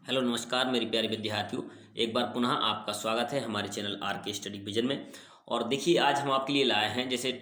Hello नमस्कार मेरी प्यारी विद्यार्थियों। एक बार पुनः आपका स्वागत है हमारे चैनल आर के स्टडी विजन में। और देखिए आज हम आपके लिए लाए हैं जैसे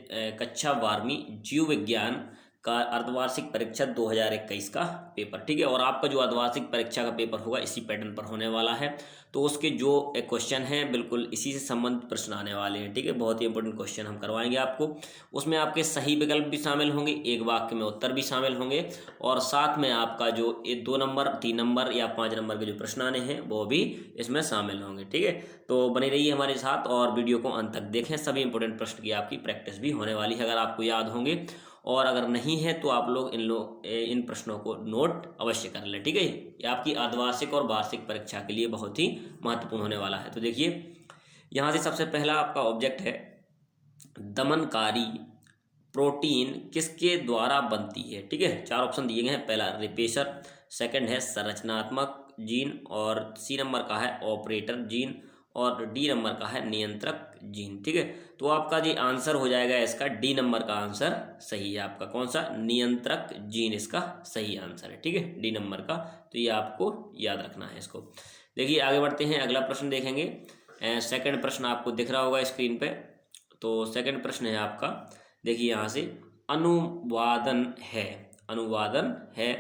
कक्षा 12वीं जीव विज्ञान का अर्धवार्षिक परीक्षा 2021 का पेपर, ठीक है। और आपका जो अर्धवार्षिक परीक्षा का पेपर होगा इसी पैटर्न पर होने वाला है। तो उसके जो क्वेश्चन हैं बिल्कुल इसी से संबंधित प्रश्न आने वाले हैं, ठीक है। बहुत ही इंपॉर्टेंट क्वेश्चन हम करवाएंगे आपको। उसमें आपके सही विकल्प भी शामिल होंगे, एक वाक्य में उत्तर भी शामिल होंगे, और साथ में आपका जो 2 नंबर 3 नंबर या 5 नंबर के जो प्रश्न आने हैं वो भी इसमें शामिल होंगे, ठीक है। तो बने रहिए हमारे साथ और वीडियो को अंत तक देखें। सभी इंपॉर्टेंट प्रश्न की आपकी प्रैक्टिस भी होने वाली है अगर आपको याद होंगे, और अगर नहीं है तो आप लोग इन प्रश्नों को नोट अवश्य कर लें, ठीक है। ये आपकी अर्धवार्षिक और वार्षिक परीक्षा के लिए बहुत ही महत्वपूर्ण होने वाला है। तो देखिए यहाँ से सबसे पहला आपका ऑब्जेक्ट है, दमनकारी प्रोटीन किसके द्वारा बनती है, ठीक है। 4 ऑप्शन दिए गए हैं। पहला रिपेशर, सेकंड है संरचनात्मक जीन, और सी नंबर का है ऑपरेटर जीन, और डी नंबर का है नियंत्रक जीन, ठीक है। तो आपका जी आंसर हो जाएगा इसका डी नंबर का आंसर सही है आपका। कौन सा? नियंत्रक जीन इसका सही आंसर है, ठीक है, डी नंबर का। तो ये आपको याद रखना है इसको। देखिए आगे बढ़ते हैं, अगला प्रश्न देखेंगे। सेकंड प्रश्न आपको दिख रहा होगा स्क्रीन पे। तो सेकंड प्रश्न है आपका, देखिए यहाँ से अनुवादन है, अनुवादन है।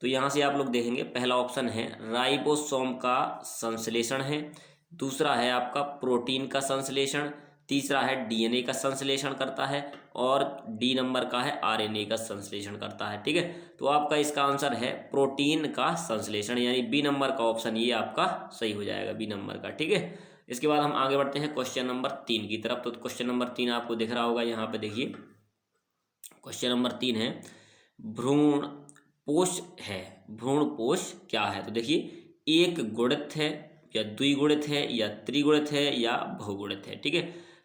तो यहाँ से आप लोग देखेंगे पहला ऑप्शन है राइबोसोम का संश्लेषण है, दूसरा है आपका प्रोटीन का संश्लेषण, तीसरा है डीएनए का संश्लेषण करता है, और डी नंबर का है आरएनए का संश्लेषण करता है, ठीक है। तो आपका इसका आंसर है प्रोटीन का संश्लेषण, यानी बी नंबर का ऑप्शन ये आपका सही हो जाएगा, बी नंबर का, ठीक है। इसके बाद हम आगे बढ़ते हैं क्वेश्चन नंबर 3 की तरफ। तो क्वेश्चन नंबर 3 आपको दिख रहा होगा यहाँ पे। देखिए क्वेश्चन नंबर 3 है भ्रूण पोष है। भ्रूण पोष क्या है? तो देखिए एक गुणित है या द्विगुणित है या त्रिगुणित है या बहुगुणित है, ठीक है।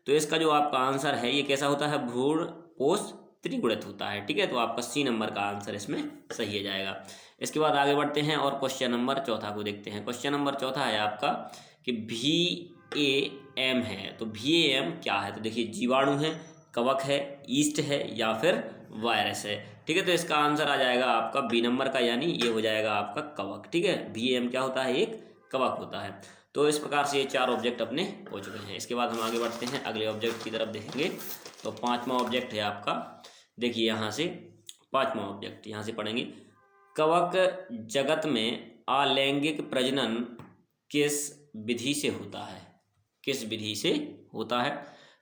तो इसका जो आपका आंसर है ये कैसा होता है? भ्रूण पोष त्रिगुणित होता है, ठीक है। तो आपका सी नंबर का आंसर इसमें सही हो जाएगा। इसके बाद आगे बढ़ते हैं और क्वेश्चन नंबर 4 को देखते हैं। क्वेश्चन नंबर 4 है आपका कि VAM है। तो VAM क्या है? तो देखिए जीवाणु है, कवक है, ईस्ट है या फिर वायरस है, ठीक है। तो इसका आंसर आ जाएगा आपका बी नंबर का, यानी ये हो जाएगा आपका कवक, ठीक है। VAM क्या होता है? एक कवक होता है। तो इस प्रकार से ये 4 ऑब्जेक्ट अपने हो चुके हैं। इसके बाद हम आगे बढ़ते हैं, अगले ऑब्जेक्ट की तरफ देखेंगे। तो 5वां ऑब्जेक्ट है आपका, देखिए यहाँ से 5वां ऑब्जेक्ट यहाँ से पढ़ेंगे, कवक जगत में अलैंगिक प्रजनन किस विधि से होता है? किस विधि से होता है?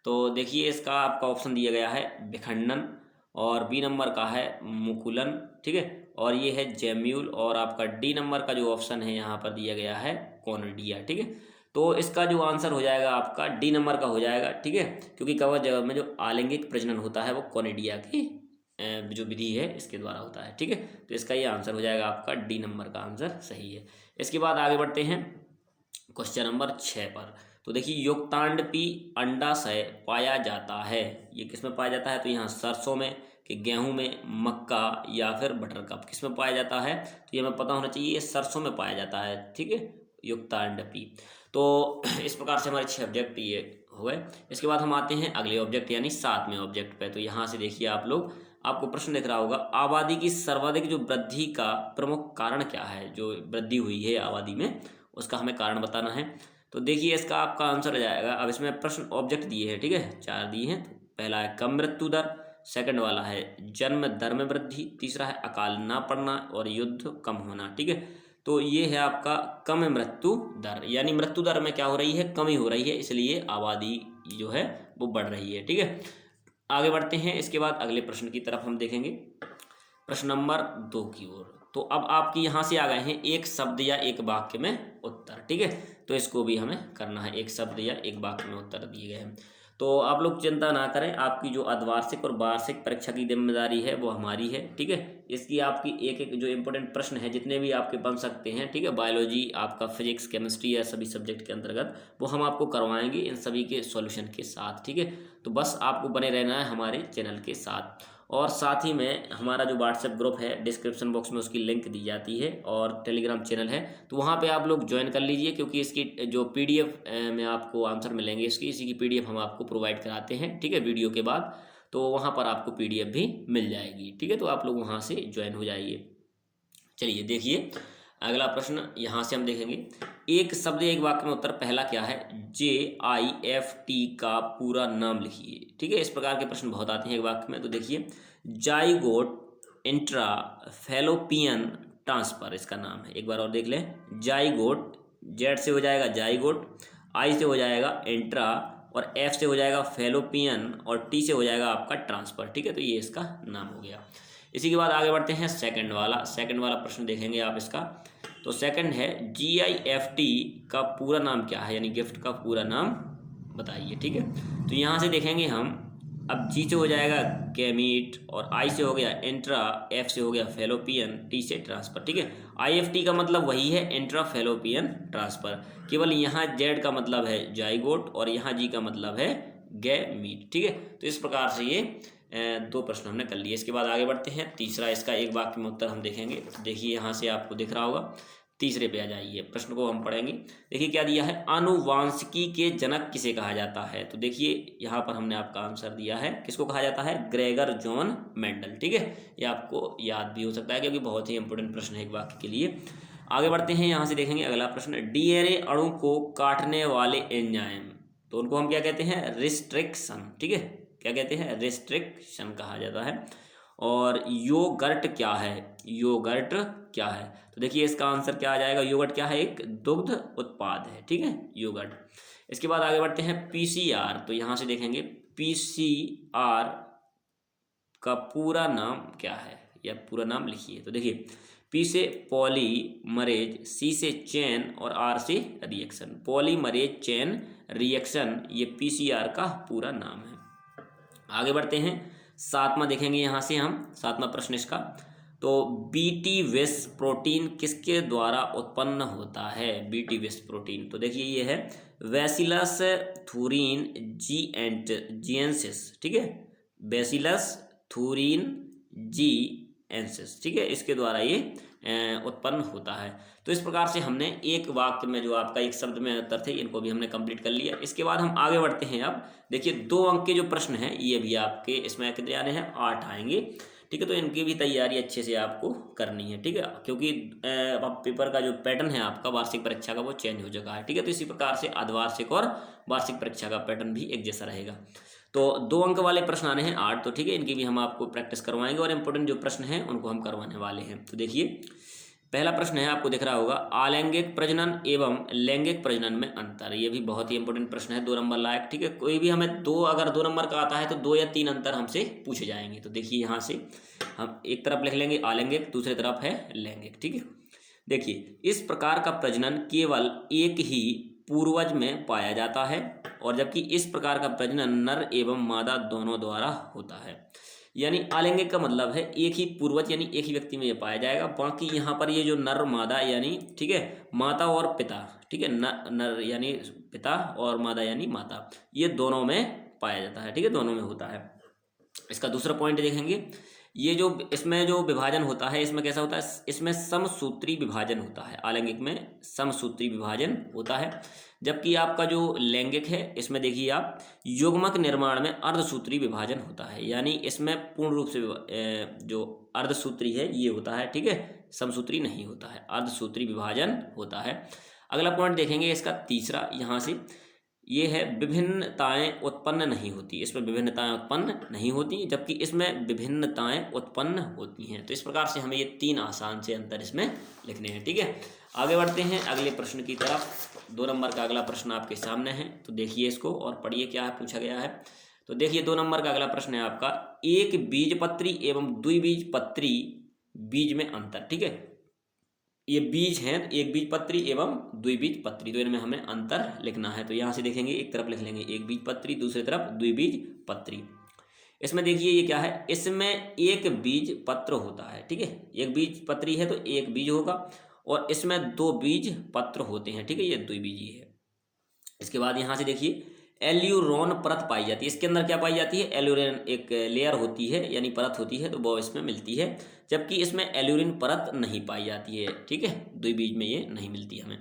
तो देखिए इसका आपका ऑप्शन दिया गया है विखंडन, और बी नंबर का है मुकुलन, ठीक है, और ये है जेम्यूल, और आपका डी नंबर का जो ऑप्शन है यहाँ पर दिया गया है कॉनिडिया, ठीक है। तो इसका जो आंसर हो जाएगा आपका डी नंबर का हो जाएगा, ठीक है, क्योंकि कवक जगत में जो अलैंगिक प्रजनन होता है वो कॉनिडिया की जो विधि है इसके द्वारा होता है, ठीक है। तो इसका ये आंसर हो जाएगा आपका डी नंबर का आंसर सही है। इसके बाद आगे बढ़ते हैं क्वेश्चन नंबर 6 पर। तो देखिए युक्तांडपी अंडाशय पाया जाता है, ये किस में पाया जाता है? तो यहाँ सरसों में, कि गेहूं में, मक्का या फिर बटरकप, किस में पाया जाता है? तो ये हमें पता होना चाहिए, ये सरसों में पाया जाता है, ठीक है, युक्तांडपी। तो इस प्रकार से हमारे 6 ऑब्जेक्ट ये हुए। इसके बाद हम आते हैं अगले ऑब्जेक्ट यानी 7वें ऑब्जेक्ट पे। तो यहाँ से देखिए आप लोग, आपको प्रश्न दिख रहा होगा, आबादी की सर्वाधिक जो वृद्धि का प्रमुख कारण क्या है? जो वृद्धि हुई है आबादी में उसका हमें कारण बताना है। तो देखिए इसका आपका आंसर आ जाएगा, अब इसमें प्रश्न ऑब्जेक्ट दिए हैं, ठीक है, 4 दिए हैं। पहला है कम मृत्यु दर, सेकंड वाला है जन्म दर में वृद्धि, तीसरा है अकाल ना पड़ना, और युद्ध कम होना, ठीक है। तो ये है आपका कम मृत्यु दर, यानी मृत्यु दर में क्या हो रही है? कमी हो रही है, इसलिए आबादी जो है वो बढ़ रही है, ठीक है। आगे बढ़ते हैं, इसके बाद अगले प्रश्न की तरफ हम देखेंगे, प्रश्न नंबर 2 की ओर। तो अब आपकी यहाँ से आ गए हैं एक शब्द या एक वाक्य में उत्तर, ठीक है। तो इसको भी हमें करना है, एक शब्द या एक वाक्य में उत्तर दिए गए हैं। तो आप लोग चिंता ना करें, आपकी जो अर्धवार्षिक और वार्षिक परीक्षा की जिम्मेदारी है वो हमारी है, ठीक है। इसकी आपकी एक एक जो इंपॉर्टेंट प्रश्न है जितने भी आपके बन सकते हैं, ठीक है, बायोलॉजी, आपका फिजिक्स, केमिस्ट्री या सभी सब्जेक्ट के अंतर्गत, वो हम आपको करवाएंगे इन सभी के सॉल्यूशन के साथ, ठीक है। तो बस आपको बने रहना है हमारे चैनल के साथ, और साथ ही में हमारा जो व्हाट्सएप ग्रुप है डिस्क्रिप्शन बॉक्स में उसकी लिंक दी जाती है, और टेलीग्राम चैनल है, तो वहाँ पे आप लोग ज्वाइन कर लीजिए, क्योंकि इसकी जो पीडीएफ में आपको आंसर मिलेंगे इसकी, इसी की पीडीएफ हम आपको प्रोवाइड कराते हैं, ठीक है, वीडियो के बाद। तो वहाँ पर आपको पीडीएफ भी मिल जाएगी, ठीक है। तो आप लोग वहाँ से ज्वाइन हो जाइए। चलिए देखिए अगला प्रश्न यहाँ से हम देखेंगे, एक शब्द एक वाक्य में उत्तर पहला क्या है, JIFT का पूरा नाम लिखिए। ठीक है, इस प्रकार के प्रश्न बहुत आते हैं एक वाक्य में। तो देखिए, जाइगोट इंट्रा फैलोपियन ट्रांसफर इसका नाम है। एक बार और देख लें, जाइगोट, जेड से हो जाएगा जाइगोट, आई से हो जाएगा इंट्रा, और एफ से हो जाएगा फैलोपियन, और टी से हो जाएगा आपका ट्रांसफर। ठीक है, तो ये इसका नाम हो गया। इसी के बाद आगे बढ़ते हैं सेकंड वाला प्रश्न देखेंगे आप इसका। तो सेकंड है, GIFT का पूरा नाम क्या है, यानी गिफ्ट का पूरा नाम बताइए। ठीक है, तो यहाँ से देखेंगे हम, अब जी से हो जाएगा गैमीट, और आई से हो गया इंट्रा, एफ से हो गया फैलोपियन, टी से ट्रांसफर। ठीक है, IFT का मतलब वही है, इंट्रा फैलोपियन ट्रांसफर, केवल यहाँ जेड का मतलब है जाइगोट और यहाँ जी का मतलब है गैमीट। ठीक है, तो इस प्रकार से ये दो प्रश्न हमने कर लिए। इसके बाद आगे बढ़ते हैं, तीसरा इसका एक वाक्य में उत्तर हम देखेंगे। देखिए यहाँ से आपको दिख रहा होगा, तीसरे पे आ जाइए, प्रश्न को हम पढ़ेंगे। देखिए क्या दिया है, आनुवांशिकी के जनक किसे कहा जाता है। तो देखिए यहाँ पर हमने आपका आंसर दिया है, किसको कहा जाता है, ग्रेगर जॉन मेंडल। ठीक है, ये आपको याद भी हो सकता है क्योंकि बहुत ही इंपॉर्टेंट प्रश्न है एक वाक्य के लिए। आगे बढ़ते हैं, यहाँ से देखेंगे अगला प्रश्न, DNA अणु को काटने वाले एंजाइम, तो उनको हम क्या कहते हैं, रिस्ट्रिक्शन। ठीक है, क्या कहते हैं, रिस्ट्रिक्शन कहा जाता है। और योगर्ट क्या है, योगर्ट क्या है, तो देखिए इसका आंसर क्या आ जाएगा, योगर्ट क्या है, एक दुग्ध उत्पाद है। ठीक है, योगर्ट। इसके बाद आगे बढ़ते हैं, PCR, तो यहाँ से देखेंगे PCR का पूरा नाम क्या है, या पूरा नाम लिखिए। तो देखिए, P से पॉलीमरेज, C से चेन, और R से रिएक्शन। पॉलीमरेज चेन रिएक्शन, ये PCR का पूरा नाम है। आगे बढ़ते हैं, सातवां देखेंगे यहाँ से हम, सातवां प्रश्न इसका। तो BT विश प्रोटीन किसके द्वारा उत्पन्न होता है, BT विश प्रोटीन, तो देखिए ये है बैसिलस थूरिन जीएंसिस। ठीक है, बैसिलस थूरिन जीएंसिस। ठीक है, इसके द्वारा ये उत्पन्न होता है। तो इस प्रकार से हमने एक वाक्य में जो आपका एक शब्द में उत्तर थे, इनको भी हमने कंप्लीट कर लिया। इसके बाद हम आगे बढ़ते हैं। अब देखिए 2 अंक के जो प्रश्न हैं ये भी आपके इसमें कितने आने हैं, 8 आएंगे। ठीक है, तो इनकी भी तैयारी अच्छे से आपको करनी है। ठीक है, क्योंकि पेपर का जो पैटर्न है आपका वार्षिक परीक्षा का वो चेंज हो चुका है। ठीक है, तो इसी प्रकार से अर्धवार्षिक और वार्षिक परीक्षा का पैटर्न भी एक जैसा रहेगा। तो 2 अंक वाले प्रश्न आने हैं 8, तो ठीक है, इनकी भी हम आपको प्रैक्टिस करवाएंगे और इंपॉर्टेंट जो प्रश्न हैं उनको हम करवाने वाले हैं। तो देखिए पहला प्रश्न है, आपको दिख रहा होगा, अलैंगिक प्रजनन एवं लैंगिक प्रजनन में अंतर। ये भी बहुत ही इंपॉर्टेंट प्रश्न है, 2 नंबर लायक। ठीक है, कोई भी हमें अगर 2 नंबर का आता है तो 2 या 3 अंतर हमसे पूछे जाएंगे। तो देखिए यहाँ से हम एक तरफ लिख लेंगे अलैंगिक, दूसरी तरफ है लैंगिक। ठीक है, देखिए इस प्रकार का प्रजनन केवल एक ही पूर्वज में पाया जाता है, और जबकि इस प्रकार का प्रजनन नर एवं मादा दोनों द्वारा होता है। यानी अलैंगिक का मतलब है एक ही पूर्वज, यानी एक ही व्यक्ति में ये पाया जाएगा। बाकी यहाँ पर ये जो नर मादा यानी, ठीक है, माता और पिता, ठीक है, नर यानी पिता और मादा यानी माता, ये दोनों में पाया जाता है। ठीक है, दोनों में होता है। इसका दूसरा पॉइंट देखेंगे, ये जो इसमें जो विभाजन होता है इसमें कैसा होता है, इसमें समसूत्री विभाजन होता है। अलैंगिक में समसूत्री विभाजन होता है, जबकि आपका जो लैंगिक है इसमें देखिए आप युग्मक निर्माण में अर्धसूत्री विभाजन होता है। यानी इसमें पूर्ण रूप से जो अर्धसूत्री है ये होता है। ठीक है, समसूत्री नहीं होता है, अर्धसूत्री विभाजन होता है। अगला पॉइंट देखेंगे इसका तीसरा, यहाँ से ये है विभिन्नताएं उत्पन्न नहीं होती। इसमें विभिन्नताएं उत्पन्न नहीं होती, जबकि इसमें विभिन्नताएं उत्पन्न होती हैं। तो इस प्रकार से हमें ये 3 आसान से अंतर इसमें लिखने हैं। ठीक है, आगे बढ़ते हैं अगले प्रश्न की तरफ। 2 नंबर का अगला प्रश्न आपके सामने है, तो देखिए इसको और पढ़िए क्या पूछा गया है। तो देखिए 2 नंबर का अगला प्रश्न है आपका, एक बीजपत्री एवं द्विबीजपत्री बीज में अंतर। ठीक है, ये बीज हैं, एक बीजपत्री एवं द्विबीजपत्री, तो इनमें हमें अंतर लिखना है। तो यहाँ से देखेंगे, एक तरफ लिख लेंगे एक बीजपत्री, दूसरी तरफ द्विबीजपत्री। इसमें देखिए ये क्या है, इसमें एक बीज पत्र होता है। ठीक है, एक बीज पत्री है तो एक बीज होगा, और इसमें 2 बीज पत्र होते हैं। ठीक है, ये द्विबीजी है। इसके बाद यहाँ से देखिए एल्यूरोन परत पाई जाती है। इसके अंदर क्या पाई जाती है, एल्यूरिन एक लेयर होती है, यानी परत होती है, तो वो इसमें मिलती है, जबकि इसमें एल्यूरिन परत नहीं पाई जाती है। ठीक है, द्विबीज में ये नहीं मिलती हमें।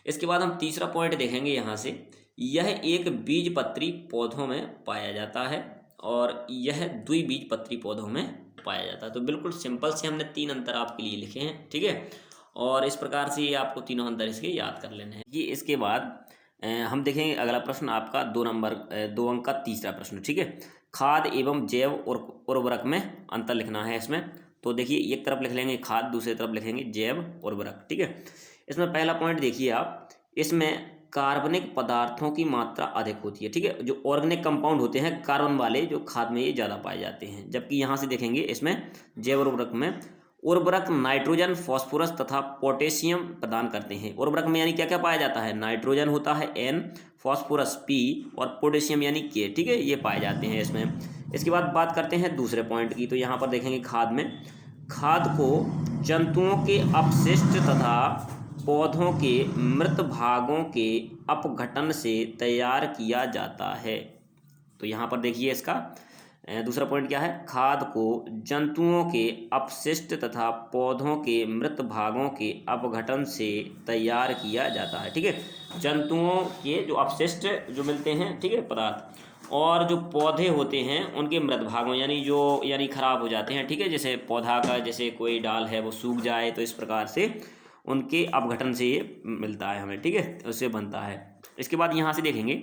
इसके बाद हम तीसरा पॉइंट देखेंगे यहाँ से, यह एक बीजपत्री पौधों में पाया जाता है और यह द्विबीजपत्री पौधों में पाया जाता है। तो बिल्कुल सिंपल से हमने 3 अंतर आपके लिए लिखे हैं। ठीक है, और इस प्रकार से ये आपको तीनों अंतर इसके याद कर लेने हैं। ये इसके बाद हम देखेंगे अगला प्रश्न आपका 2 अंक का तीसरा प्रश्न, ठीक है। खाद एवं जैव और उर्वरक में अंतर लिखना है इसमें। तो देखिए एक तरफ लिख लेंगे खाद, दूसरी तरफ लिखेंगे जैव उर्वरक, ठीक है। इसमें पहला पॉइंट देखिए आप, इसमें कार्बनिक पदार्थों की मात्रा अधिक होती है, ठीक है। जो ऑर्गेनिक कंपाउंड होते हैं कार्बन वाले, जो खाद में ये ज़्यादा पाए जाते हैं। जबकि यहाँ से देखेंगे इसमें जैव उर्वरक में उर्वरक नाइट्रोजन, फॉस्फोरस तथा पोटेशियम प्रदान करते हैं। उर्वरक में यानी क्या क्या पाया जाता है, नाइट्रोजन होता है N, फॉस्फोरस P और पोटेशियम यानी K, ठीक है, ये पाए जाते हैं इसमें। इसके बाद बात करते हैं दूसरे पॉइंट की। तो यहाँ पर देखेंगे खाद में, खाद को जंतुओं के अपशिष्ट तथा पौधों के मृत भागों के अपघटन से तैयार किया जाता है। तो यहाँ पर देखिए इसका दूसरा पॉइंट क्या है, खाद को जंतुओं के अपशिष्ट तथा पौधों के मृत भागों के अपघटन से तैयार किया जाता है, ठीक है। जंतुओं के जो अपशिष्ट जो मिलते हैं, ठीक है, पदार्थ, और जो पौधे होते हैं उनके मृत भागों यानी खराब हो जाते हैं, ठीक है। जैसे पौधा का जैसे कोई डाल है वो सूख जाए, तो इस प्रकार से उनके अपघटन से ये मिलता है हमें, ठीक है, उससे बनता है। इसके बाद यहाँ से देखेंगे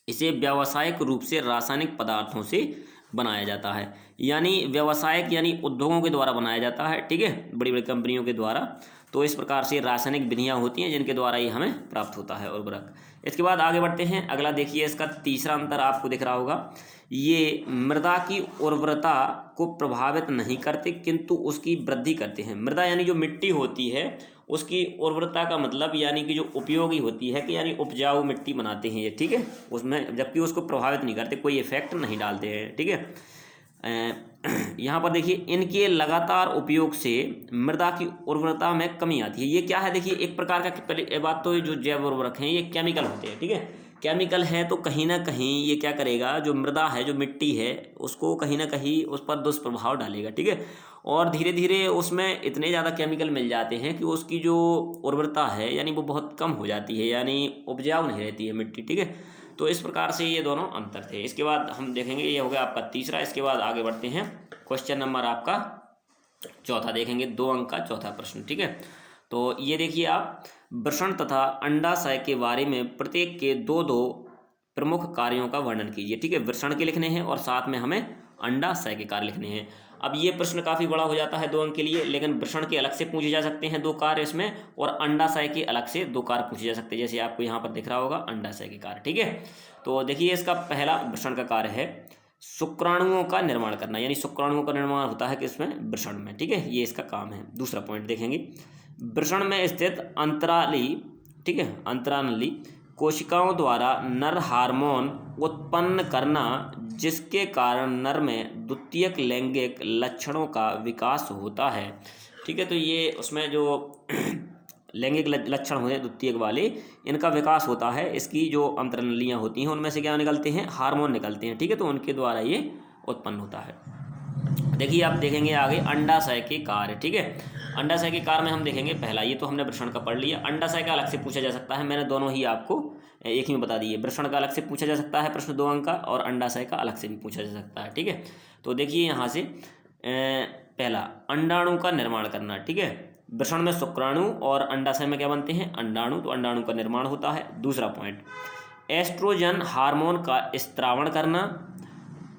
इसे व्यावसायिक रूप से रासायनिक पदार्थों से बनाया जाता है, यानी व्यावसायिक यानी उद्योगों के द्वारा बनाया जाता है, ठीक है, बड़ी बड़ी कंपनियों के द्वारा। तो इस प्रकार से रासायनिक विधियाँ होती हैं जिनके द्वारा ये हमें प्राप्त होता है उर्वरक। इसके बाद आगे बढ़ते हैं, अगला देखिए इसका तीसरा अंतर आपको दिख रहा होगा, ये मृदा की उर्वरता को प्रभावित नहीं करते किंतु उसकी वृद्धि करते हैं। मृदा यानी जो मिट्टी होती है उसकी उर्वरता का मतलब यानी कि जो उपयोगी होती है कि यानी उपजाऊ मिट्टी बनाते हैं ये, ठीक है, उसमें, जबकि उसको प्रभावित नहीं करते, कोई इफेक्ट नहीं डालते हैं, ठीक है। यहाँ पर देखिए इनके लगातार उपयोग से मृदा की उर्वरता में कमी आती है। ये क्या है, देखिए एक प्रकार का, पहले बात तो जो जैव उर्वरक हैं ये केमिकल होते हैं, ठीक है, केमिकल है, तो कहीं ना कहीं ये क्या करेगा, जो मृदा है, जो मिट्टी है, उसको कहीं ना कहीं उस पर दुष्प्रभाव डालेगा, ठीक है। और धीरे धीरे उसमें इतने ज़्यादा केमिकल मिल जाते हैं कि उसकी जो उर्वरता है यानी वो बहुत कम हो जाती है, यानी उपजाऊ नहीं रहती है मिट्टी, ठीक है। तो इस प्रकार से ये दोनों अंतर थे। इसके बाद हम देखेंगे, ये हो गया आपका तीसरा। इसके बाद आगे बढ़ते हैं, क्वेश्चन नंबर आपका चौथा देखेंगे, 2 अंक का चौथा प्रश्न, ठीक है। तो ये देखिए आप, वृषण तथा अंडाशय के बारे में प्रत्येक के दो प्रमुख कार्यों का वर्णन कीजिए, ठीक है। वृषण के लिखने हैं और साथ में हमें अंडाशय के कार्य लिखने हैं। अब ये प्रश्न काफ़ी बड़ा हो जाता है 2 अंक के लिए, लेकिन वृषण के अलग से पूछे जा सकते हैं 2 कार्य इसमें, और अंडाशय के अलग से 2 कार्य पूछे जा सकते हैं, जैसे आपको यहाँ पर दिख रहा होगा अंडाशय के कार्य, ठीक है। तो देखिए इसका पहला वृषण का कार्य है शुक्राणुओं का निर्माण करना, यानी शुक्राणुओं का निर्माण होता है किसमें, वृषण में, ठीक है, ये इसका काम है। दूसरा पॉइंट देखेंगे, वृषण में स्थित अंतराली, ठीक है, अंतरानली कोशिकाओं द्वारा नर हार्मोन उत्पन्न करना, जिसके कारण नर में द्वितीयक लैंगिक लक्षणों का विकास होता है, ठीक है। तो ये उसमें जो लैंगिक लक्षण होते हैं द्वितीयक वाले, इनका विकास होता है। इसकी जो अंतरनलियाँ होती हैं उनमें से क्या निकलते हैं, हार्मोन निकलते हैं, ठीक है, तो उनके द्वारा ये उत्पन्न होता है। देखिए आप देखेंगे आगे अंडाशय के कार्य, ठीक है। अंडाशय के कार्य में हम देखेंगे पहला, ये तो हमने वृषण का पढ़ लिया। अंडाशय का अलग से पूछा जा सकता है, मैंने दोनों ही आपको एक ही में बता दिए। वृषण का अलग से पूछा जा सकता है प्रश्न 2 अंक का, और अंडाशय का अलग से भी पूछा जा सकता है, ठीक है। तो देखिए यहाँ से पहला अंडाणु का निर्माण करना, ठीक है। वृषण में शुक्राणु और अंडाशय में क्या बनते हैं, अंडाणु, तो अंडाणु का निर्माण होता है। दूसरा पॉइंट, एस्ट्रोजन हार्मोन का स्त्रावण करना,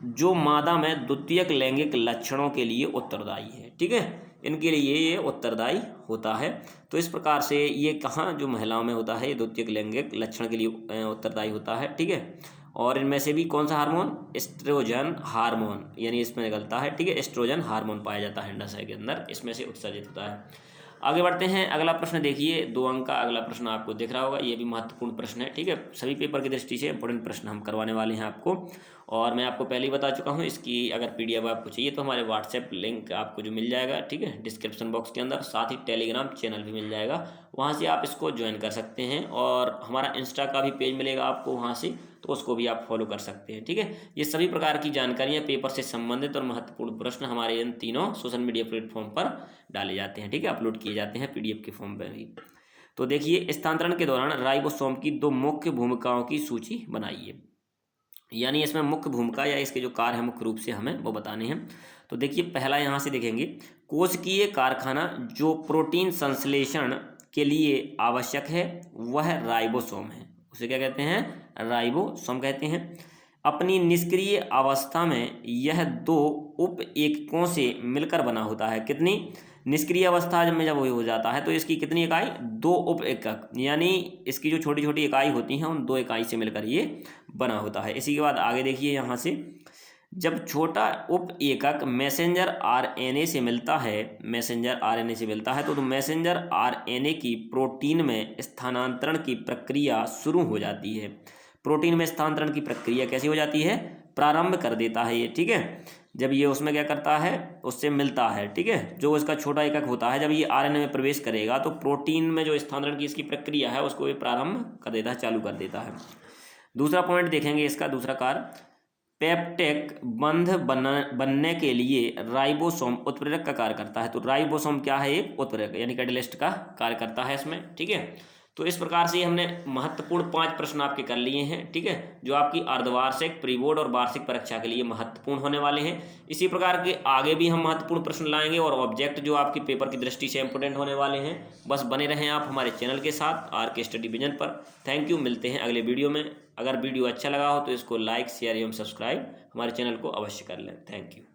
जो मादा में द्वितीयक लैंगिक लक्षणों के लिए उत्तरदायी है, ठीक है, इनके लिए ये उत्तरदायी होता है। तो इस प्रकार से ये कहाँ जो महिलाओं में होता है, ये द्वितीयक लैंगिक लक्षण के लिए उत्तरदायी होता है, ठीक है। और इनमें से भी कौन सा हार्मोन, एस्ट्रोजन हार्मोन, यानी इसमें निकलता है, ठीक है, एस्ट्रोजन हार्मोन पाया जाता है अंडाशय के अंदर, इसमें से उत्सर्जित होता है। आगे बढ़ते हैं, अगला प्रश्न देखिए 2 अंक का अगला प्रश्न आपको दिख रहा होगा, ये भी महत्वपूर्ण प्रश्न है, ठीक है। सभी पेपर की दृष्टि से इंपॉर्टेंट प्रश्न हम करवाने वाले हैं आपको, और मैं आपको पहले ही बता चुका हूँ, इसकी अगर PDF आपको चाहिए तो हमारे व्हाट्सएप लिंक आपको जो मिल जाएगा, ठीक है, डिस्क्रिप्शन बॉक्स के अंदर, साथ ही टेलीग्राम चैनल भी मिल जाएगा, वहाँ से आप इसको ज्वाइन कर सकते हैं। और हमारा इंस्टा का भी पेज मिलेगा आपको वहाँ से, तो उसको भी आप फॉलो कर सकते हैं, ठीक है। ये सभी प्रकार की जानकारियाँ पेपर से संबंधित और महत्वपूर्ण प्रश्न हमारे इन तीनों सोशल मीडिया प्लेटफॉर्म पर डाले जाते हैं, ठीक है, अपलोड किए जाते हैं PDF के फॉर्म पर भी। तो देखिए, स्थानांतरण के दौरान राइबोसोम की 2 मुख्य भूमिकाओं की सूची बनाइए, यानी इसमें मुख्य भूमिका या इसके जो कार्य है मुख्य रूप से हमें वो बताने हैं। तो देखिए पहला यहाँ से देखेंगे, कोशिकीय कारखाना जो प्रोटीन संश्लेषण के लिए आवश्यक है वह राइबोसोम है। उसे क्या कहते हैं? राइबोसोम कहते हैं। अपनी निष्क्रिय अवस्था में यह 2 उप एककों से मिलकर बना होता है। कितनी? निष्क्रिय अवस्था में जब हो जाता है तो इसकी कितनी इकाई? 2 उप एकक, यानी इसकी जो छोटी छोटी इकाई होती हैं उन 2 इकाई से मिलकर ये बना होता है। इसी के बाद आगे देखिए यहाँ से, जब छोटा उप एकक मैसेंजर आरएनए से मिलता है, मैसेंजर आरएनए से मिलता है तो मैसेंजर आरएनए की प्रोटीन में स्थानांतरण की प्रक्रिया शुरू हो जाती है। प्रोटीन में स्थानांतरण की प्रक्रिया कैसी हो जाती है? प्रारंभ कर देता है ये, ठीक है। जब ये उसमें क्या करता है, उससे मिलता है, ठीक है, जो इसका छोटा एकक होता है, जब ये आरएनए में प्रवेश करेगा तो प्रोटीन में जो स्थानांतरण की इसकी प्रक्रिया है उसको ये प्रारंभ कर देता है, चालू कर देता है। दूसरा पॉइंट देखेंगे इसका, दूसरा कार्य, पेप्टिक बंध बनने के लिए राइबोसोम उत्प्रेरक का कार्य करता है। तो राइबोसोम क्या है? एक उत्प्रेरक यानी कैटलिस्ट का कार्य करता है इसमें, ठीक है। तो इस प्रकार से हमने महत्वपूर्ण 5 प्रश्न आपके कर लिए हैं, ठीक है, जो आपकी अर्धवार्षिक, प्री बोर्ड और वार्षिक परीक्षा के लिए महत्वपूर्ण होने वाले हैं। इसी प्रकार के आगे भी हम महत्वपूर्ण प्रश्न लाएंगे और ऑब्जेक्ट जो आपकी पेपर की दृष्टि से इंपोर्टेंट होने वाले हैं। बस बने रहें आप हमारे चैनल के साथ, आरके स्टडी विजन पर। थैंक यू, मिलते हैं अगले वीडियो में। अगर वीडियो अच्छा लगा हो तो इसको लाइक, शेयर एवं सब्सक्राइब हमारे चैनल को अवश्य कर लें। Thank you.